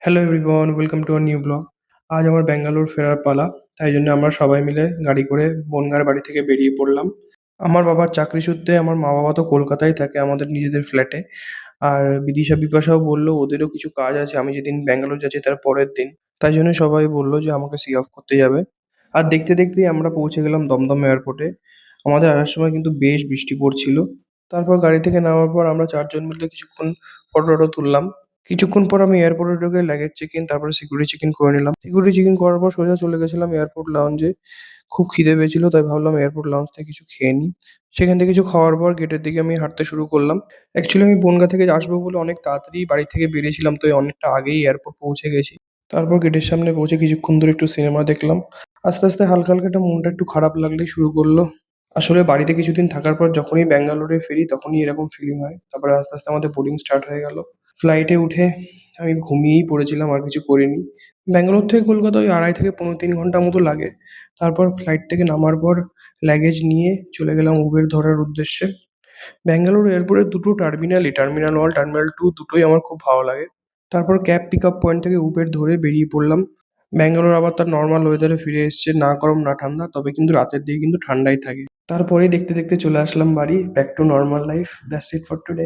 Hello everyone, welcome to a new blog. আজ আমার ব্যাঙ্গালোর ফেরার পালা। তাই জন্য আমরা সবাই মিলে গাড়ি করে বনগাঁর বাড়ি থেকে বেরিয়ে পড়লাম। আমার বাবার চাকরি সূত্রে আমার মা-বাবা তো কলকাতায় থাকে আমাদের নিজেদের ফ্ল্যাটে। আর বিদিশা, বিপাশাও বলল ওদেরও কিছু কাজ আছে আমি যেদিন ব্যাঙ্গালোর যাচ্ছি তার পরের দিন। তাই জন্য সবাই বলল যে আমাকে সি অফ করতে যাবে। আর দেখতে দেখতেই আমরা পৌঁছে গেলাম দমদম এয়ারপোর্টে। আমাদের আসার সময় কিন্তু বেশ বৃষ্টি পড়ছিল। তারপর গাড়ি থেকে নামার পর আমরা ৪ জন মিলে কিছুক্ষণ ফটো-টটো তুললাম। কিছুক্ষণ পর আমি এয়ারপোর্টে ঢুকে লাগেজ চেক ইন, তারপরে সিকিউরিটি চেক ইন করে নিলাম। সিকিউরিটি চেক ইন করার পর সোজা চলে গেছিলাম এয়ারপোর্ট লাউঞ্জে। খুব খিদে পেয়েছিল তাই ভাবলাম এয়ারপোর্ট লাউঞ্জ থেকে কিছু খেয়ে নিই। সেখান থেকে কিছু খাওয়ার পর গেটের দিকে আমি হাঁটতে শুরু করলাম। অ্যাকচুয়ালি আমি বনগাঁ থেকে আসবো বলে অনেক তাড়াতাড়ি বাড়ি থেকে বেরিয়েছিলাম, তাই অনেকটা আগেই এয়ারপোর্ট পৌঁছে গেছি। তারপর গেটের সামনে পৌঁছে কিছুক্ষণ ধরে একটু সিনেমা দেখলাম। আস্তে আস্তে হালকা হালকা একটা মনটা একটু খারাপ লাগলেই শুরু করলো। আসলে বাড়িতে কিছুদিন থাকার পর যখনই ব্যাঙ্গালোরে ফিরি তখনই এরকম ফিলিং হয়। তারপরে আস্তে আস্তে আমাদের বোরিং স্টার্ট হয়ে গেল। ফ্লাইটে উঠে আমি ঘুমিয়েই পড়েছিলাম, আর কিছু করিনি। ব্যাঙ্গালোর থেকে কলকাতা ওই ২.৫ থেকে ৩ ঘন্টা মতো লাগে। তারপর ফ্লাইট থেকে নামার পর লাগেজ নিয়ে চলে গেলাম উবের ধরার উদ্দেশ্যে। ব্যাঙ্গালোর এয়ারপোর্টের দুটো টার্মিনালই, টার্মিনাল 1, টার্মিনাল 2 দুটোই আমার খুব ভালো লাগে। তারপর ক্যাব পিকআপ পয়েন্ট থেকে উবের ধরে বেরিয়ে পড়লাম। ব্যাঙ্গালোর আবার তার নরমাল ওয়েদারে ফিরে এসছে, না গরম না ঠান্ডা। তবে কিন্তু রাতের দিকে কিন্তু ঠান্ডাই থাকে। তারপরেই দেখতে দেখতে চলে আসলাম বাড়ি। Back to normal life. That's it for today.